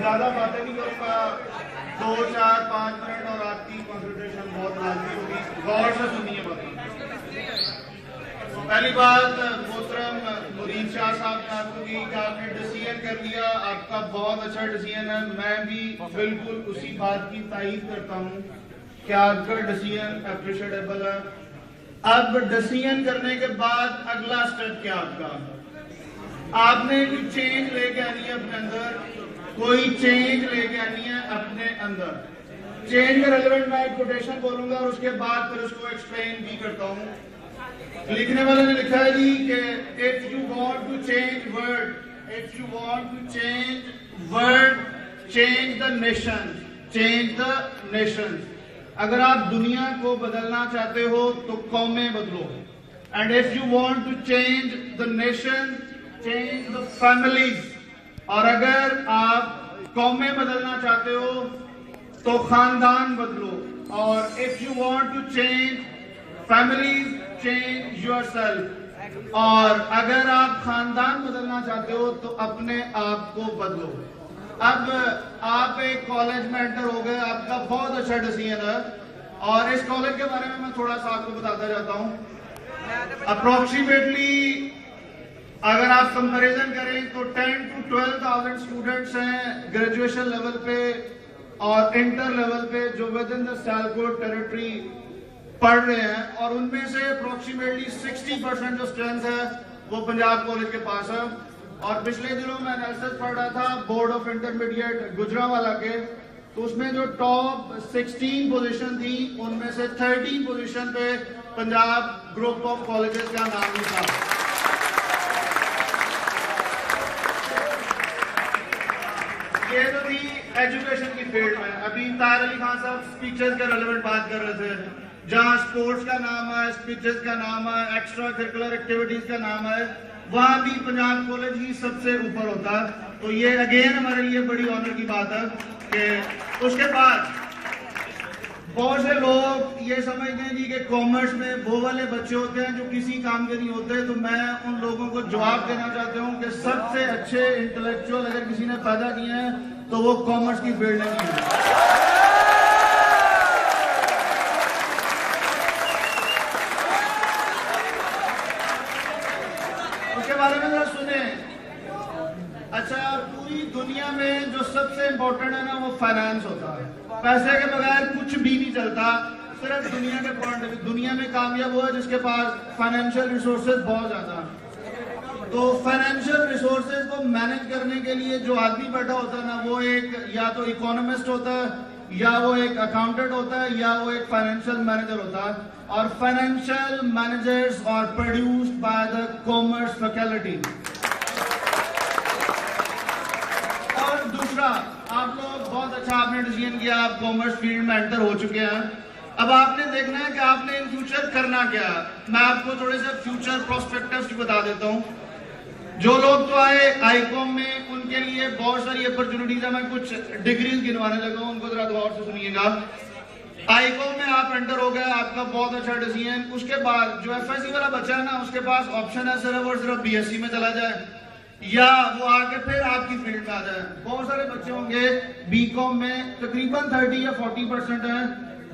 زیادہ باتیں نہیں کروں گا, 2, 4, 5 منٹ اور آپ کی کنسنٹریشن بہت لازمی ہوگی, غور سے سنیے باتیں. پہلی بات, محترم مرید شاہ صاحب نے آپ کو کی کہ آپ نے ڈیسیژن کر لیا, آپ کا بہت اچھا ڈیسیژن ہے. میں بھی بالکل اسی بات کی تائید کرتا ہوں کہ آپ کا ڈیسیژن اپریشیٹیبل ہے. اب ڈیسیژن کرنے کے بعد اگلا سٹیپ کیا آپ کا؟ آپ نے کوئی چینج لے کے آنی ہے اپنے اندر, کوئی چینج لے کے آنی ہے اپنے اندر. چینج کا ریلیونٹ میں ایک کوٹیشن بولوں گا اور اس کے بعد پھر اس کو ایکسپلین بھی کرتا ہوں. لکھنے والے نے لکھا ہے جی کہ if you want to change world, if you want to change world, change the nation, change the nation. اگر آپ دنیا کو بدلنا چاہتے ہو تو قومیں بدلو. And if you want to change the nation, change the families. اور اگر آپ قومیں بدلنا چاہتے ہو تو خاندان بدلو. اور if you want to change families, change yourself. اور اگر آپ خاندان بدلنا چاہتے ہو تو اپنے آپ کو بدلو. اب آپ ایک کالج میں انٹر ہو گئے, آپ کا بہت اچھا ڈیسیژن ہے, اور اس کالج کے بارے میں تھوڑا سا آپ کو بتاتا جاتا ہوں. اپروکسیمیٹلی اگر آپ کمپیریزن کریں تو 10 to 12,000 اسٹوڈنٹس ہیں گریجویشن لیول پہ اور انٹر لیول پہ جو with in the Sialkot territory پڑھ رہے ہیں, اور ان میں سے اپروکسیمیٹلی 60% جو اسٹرینتھ ہے وہ پنجاب کالج کے پاس ہے. اور پچھلے دنوں میں انالیسس پڑھ رہا تھا بورڈ آف انٹرمیڈیٹ گجرانوالہ کے, تو اس میں جو ٹاپ 16 پوزیشن تھی ان میں سے 13 پوزیشن پہ پنجاب گروپ آف کالجز کا نام ہی تھا. یہ تو تھی ایجوکیشن کی فیلڈ میں. ابھی طاہر علی خان صاحب اسپیچز کے ریلیونٹ بات کر رہے تھے, جہاں اسپورٹس کا نام ہے, اسپیچز کا نام ہے, ایکسٹرا کریکولر ایکٹیویٹیز کا نام ہے, وہاں بھی پنجاب کالج ہی سب سے اوپر ہوتا ہے. تو یہ اگین ہمارے لیے بڑی آنر کی بات ہے کہ اس کے بعد بہت سے لوگ یہ سمجھتے ہیں جی کہ کامرس میں وہ والے بچے ہوتے ہیں جو کسی کام کے نہیں ہوتے. تو میں ان لوگوں کو جواب دینا چاہتا ہوں کہ سب سے اچھے انٹلیکچوئل اگر کسی نے پیدا کیے ہیں تو وہ کامرس کی فیلڈ میں کی ہے. اس کے بارے میں ذرا سنیں. اچھا, پوری دنیا میں جو سب سے امپورٹنٹ ہے نا وہ فائنانس ہوتا ہے. پیسے کے بغیر کچھ بھی نہیں چلتا. صرف دنیا کے پوائنٹ آف دنیا میں کامیاب ہوا ہے جس کے پاس فائنینشیل ریسورسز بہت زیادہ ہیں. تو فائنینشیل ریسورسز کو مینج کرنے کے لیے جو آدمی بیٹھا ہوتا ہے نا وہ ایک یا تو اکانومسٹ ہوتا ہے, یا وہ ایک اکاؤنٹنٹ ہوتا ہے, یا وہ ایک فائنینشیل مینیجر ہوتا ہے. اور financial managers are produced by the commerce faculty. اور دوسرا, آپ لوگ بہت اچھا آپ نے ڈیسیژن کیا, آپ کامرس فیلڈ میں انٹر ہو چکے ہیں. اب آپ نے دیکھنا ہے کہ آپ نے ان فیوچر کرنا کیا. میں آپ کو تھوڑے سے فیوچر پروسپیکٹس بتا دیتا ہوں. جو لوگ تو آئے آئی کام میں ان کے لیے بہت ساری اپرچونٹیز ہیں. میں کچھ ڈگریز گنوانے لگا ہوں, ان کو ذرا غور سے سنیے گا. آئی کام میں آپ انٹر ہو گئے, آپ کا بہت اچھا ڈیسیژن. اس کے بعد جو ایف ایس سی والا بچہ ہے نا اس کے پاس آپشن ہے صرف اور صرف بی ایس سی میں چلا جائے, یا وہ آگے پھر آپ کی فیلڈ میں آ جائے. بہت سارے بچے ہوں گے بی کام میں, تقریباً 30 یا 40% ہیں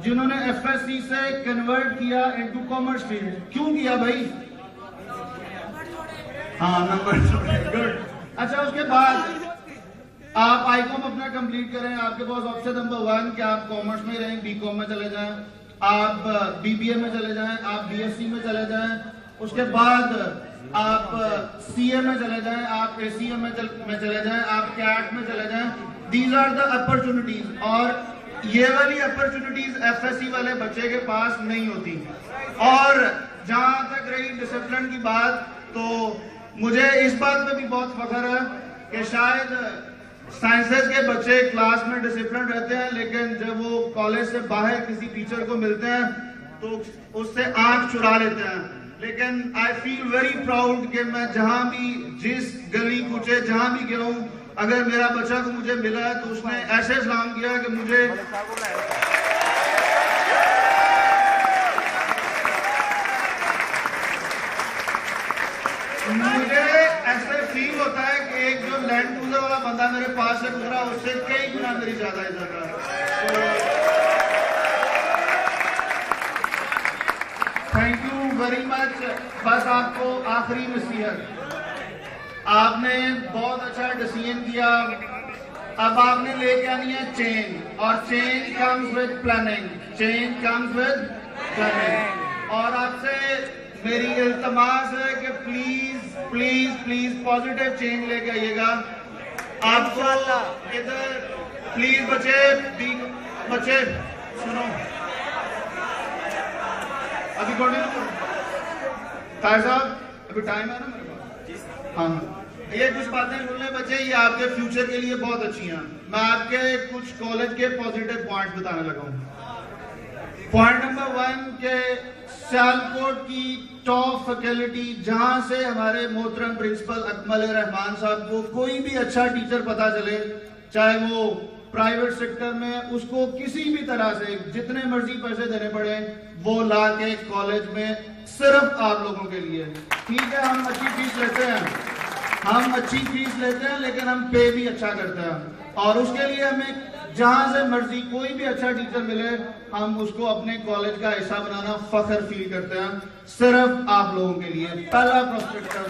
جنہوں نے ایف ایس سی سے کنورٹ کیا انٹو کامرس فیلڈ. کیوں کیا بھائی؟ ہاں, نمبر گڈ. اچھا, اس کے بعد آپ آئی کام اپنا کمپلیٹ کریں. آپ کے پاس آپشن نمبر 1 کہ آپ کامرس میں رہیں, بی کام میں چلے جائیں, آپ بی بی اے میں چلے جائیں, آپ بی ایس سی میں چلے جائیں. اس کے بعد آپ سی اے میں چلے جائیں, آپ اے سی اے میں چلے جائیں, آپ کیٹ میں چلے جائیں. These are the opportunities. اور یہ والی اپرچونٹیز ایف ایس سی والے بچے کے پاس نہیں ہوتی. اور جہاں تک رہی ڈسپلن کی بات, تو مجھے اس بات پہ بھی بہت فخر ہے کہ شاید سائنسز کے بچے کلاس میں ڈسپلن رہتے ہیں, لیکن جب وہ کالج سے باہر کسی ٹیچر کو ملتے ہیں تو اس سے آنکھ چرا لیتے ہیں. لیکن آئی فیل ویری پراؤڈ کہ میں جہاں بھی, جس گلی کوچے جہاں بھی گیا ہوں, اگر میرا بچہ کو مجھے ملا ہے تو اس نے ایسے سلام کیا کہ مجھے ایسے فیل ہوتا ہے کہ ایک جو لینڈ کروزر والا بندہ میرے پاس سے گزرا, اس اس سے کئی گنا میری زیادہ عزت ہے. Thank you very much. بس آپ کو آخری نصیحت, آپ نے بہت اچھا ڈیسیژن کیا, اب آپ نے لے کے آنی ہے چینج, اور change comes with planning, change comes with planning. اور آپ سے میری التماس ہے کہ please please please positive change لے کے آئیے گا. آپ کو ادھر پلیز بچے سنو, ابھی طاہر صاحب ابھی ٹائم ہے نا میرے پاس. ہاں یہ کچھ باتیں بولنے بچے, یہ آپ کے فیوچر کے لیے بہت اچھی ہیں. میں آپ کے کچھ کالج کے پازیٹیو پوائنٹ بتانے لگا ہوں. پوائنٹ نمبر 1 کہ سیالکوٹ کی ٹاپ فیکلٹی, جہاں سے ہمارے محترم پرنسپل اکمل رحمان صاحب کو کوئی بھی اچھا ٹیچر پتا چلے, چاہے وہ پرائیویٹ سیکٹر میں, اس کو کسی بھی طرح سے جتنے مرضی پیسے دینے پڑے وہ لا کے کالج میں صرف آپ لوگوں کے لیے. ٹھیک ہے, ہم اچھی فیس لیتے ہیں, لیکن ہم پے بھی اچھا کرتے ہیں, اور اس کے لیے ہمیں جہاں سے مرضی کوئی بھی اچھا ٹیچر ملے ہم اس کو اپنے کالج کا حصہ بنانا فخر فیل کرتے ہیں, صرف آپ لوگوں کے لیے. پہلا perspective,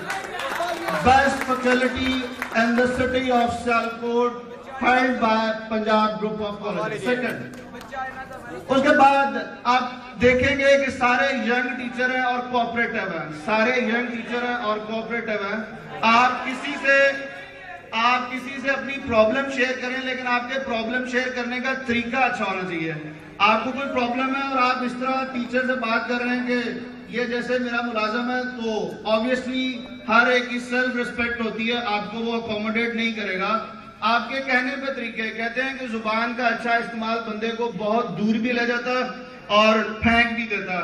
best faculty in the city of Sialkot held by Punjab group of college. Second, اس کے بعد آپ دیکھیں گے کہ سارے ینگ ٹیچر ہیں اور کوآپریٹو ہیں, سارے ینگ ٹیچر ہیں اور کوآپریٹو ہیں. آپ کسی سے اپنی پرابلم شیئر کریں, لیکن آپ کے پرابلم شیئر کرنے کا طریقہ اچھا ہونا چاہیے. آپ کو کوئی پرابلم ہے اور آپ اس طرح ٹیچر سے بات کر رہے ہیں کہ یہ جیسے میرا ملازم ہے, تو آبویسلی ہر ایک کی سیلف ریسپیکٹ ہوتی ہے, آپ کو وہ اکوموڈیٹ نہیں کرے گا. آپ کے کہنے پہ طریقے, کہتے ہیں کہ زبان کا اچھا استعمال بندے کو بہت دور بھی لے جاتا اور پھینک بھی دیتا.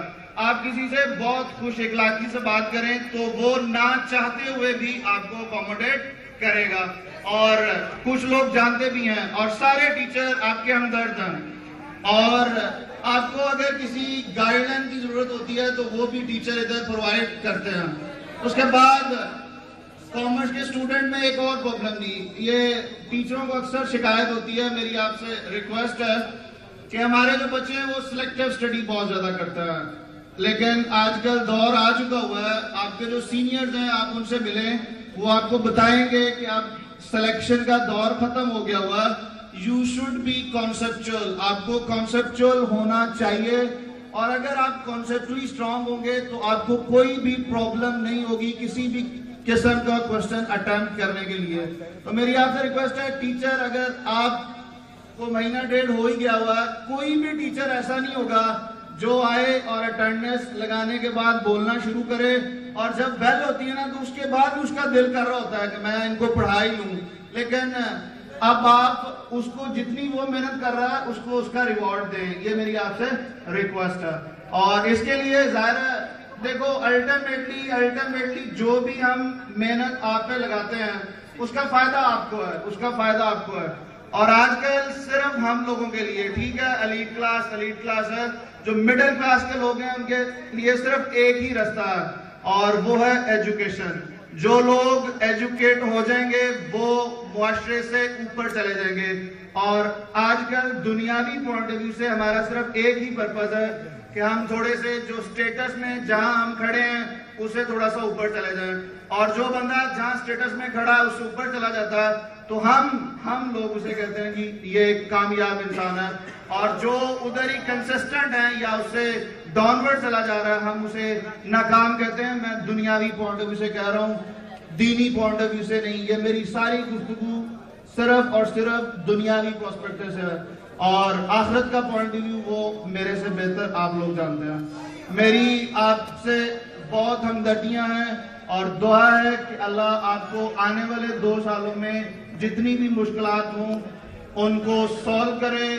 آپ کسی سے بہت خوش اخلاقی سے بات کریں تو وہ نہ چاہتے ہوئے بھی آپ کو اکوموڈیٹ کرے گا, اور کچھ لوگ جانتے بھی ہیں, اور سارے ٹیچر آپ کے ہمدرد ہیں, اور آپ کو اگر کسی گائیڈ لائن کی ضرورت ہوتی ہے تو وہ بھی ٹیچر ادھر پرووائڈ کرتے ہیں. اس کے بعد کامرس کے اسٹوڈنٹ میں ایک اور پرابلم نہیں, یہ ٹیچروں کو اکثر شکایت ہوتی ہے, میری آپ سے ریکویسٹ ہے کہ ہمارے جو بچے ہیں وہ سلیکٹیو اسٹڈی بہت زیادہ کرتے ہیں, لیکن آج کل دور آ چکا ہوا ہے, آپ کے جو سینئرز ہیں آپ ان سے ملیں, وہ آپ کو بتائیں گے کہ اب سلیکشن کا دور ختم ہو گیا ہوا. یو شوڈ بی کانسیپچول, آپ کو کانسیپچول ہونا چاہیے, اور اگر آپ کانسیپچولی اسٹرانگ ہوں گے تو آپ کو کوئی بھی پرابلم نہیں ہوگی کسی بھی قسم کا کوشچن اٹیمپٹ کرنے کے لیے. تو میری آپ سے ریکویسٹ ہے, ٹیچر اگر آپ کو مہینہ ڈیڑھ ہو ہی گیا ہوا, کوئی بھی ٹیچر ایسا نہیں ہوگا جو آئے اور اٹینڈنس لگانے کے بعد بولنا شروع کرے, اور جب بیل ہوتی ہے نا تو اس کے بعد اس کا دل کر رہا ہوتا ہے کہ میں ان کو پڑھا ہی لوں, لیکن اب آپ اس کو جتنی وہ محنت کر رہا ہے اس کو اس کا ریوارڈ دیں. یہ میری آپ سے ریکویسٹ ہے. اور اس کے لیے ظاہر ہے دیکھو الٹیمیٹلی جو بھی ہم محنت آپ پہ لگاتے ہیں اس کا فائدہ آپ کو ہے, اور آج کل صرف ہم لوگوں کے لیے, ٹھیک ہے, ایلیٹ کلاس ہے, جو مڈل کلاس کے لوگ ہیں ان کے لیے صرف ایک ہی رستہ ہے, اور وہ ہے ایجوکیشن. جو لوگ ایجوکیٹ ہو جائیں گے وہ معاشرے سے اوپر چلے جائیں گے, اور آج کل دنیاوی پوائنٹ آف ویو سے ہمارا صرف ایک ہی پرپز ہے کہ ہم تھوڑے سے جو سٹیٹس میں جہاں ہم کھڑے ہیں اسے تھوڑا سا اوپر چلے جائیں, اور جو بندہ جہاں سٹیٹس میں کھڑا ہے اس سے اوپر چلا جاتا ہے تو ہم لوگ اسے کہتے ہیں کہ یہ ایک کامیاب انسان ہے, اور جو ادھر ہی کنسسٹنٹ ہے یا اس سے ڈاؤنورڈ چلا جا رہا ہے ہم اسے ناکام کہتے ہیں. میں دنیاوی پوائنٹ آف ویو سے کہہ رہا ہوں, دینی پوائنٹ آف ویو سے نہیں. یہ میری ساری گفتگو صرف اور صرف دنیاوی پرسپیکٹو سے ہے, اور آخرت کا پوائنٹ آف ویو وہ میرے سے بہتر آپ لوگ جانتے ہیں. میری آپ سے بہت ہمدردیاں ہیں, اور دعا ہے کہ اللہ آپ کو آنے والے 2 سالوں میں جتنی بھی مشکلات ہوں ان کو سولو کرے.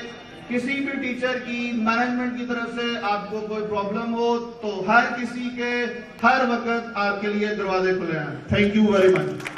کسی بھی ٹیچر کی مینجمنٹ کی طرف سے آپ کو کوئی پرابلم ہو تو ہر کسی کے ہر وقت آپ کے لیے دروازے کھلے ہیں. Thank you very much.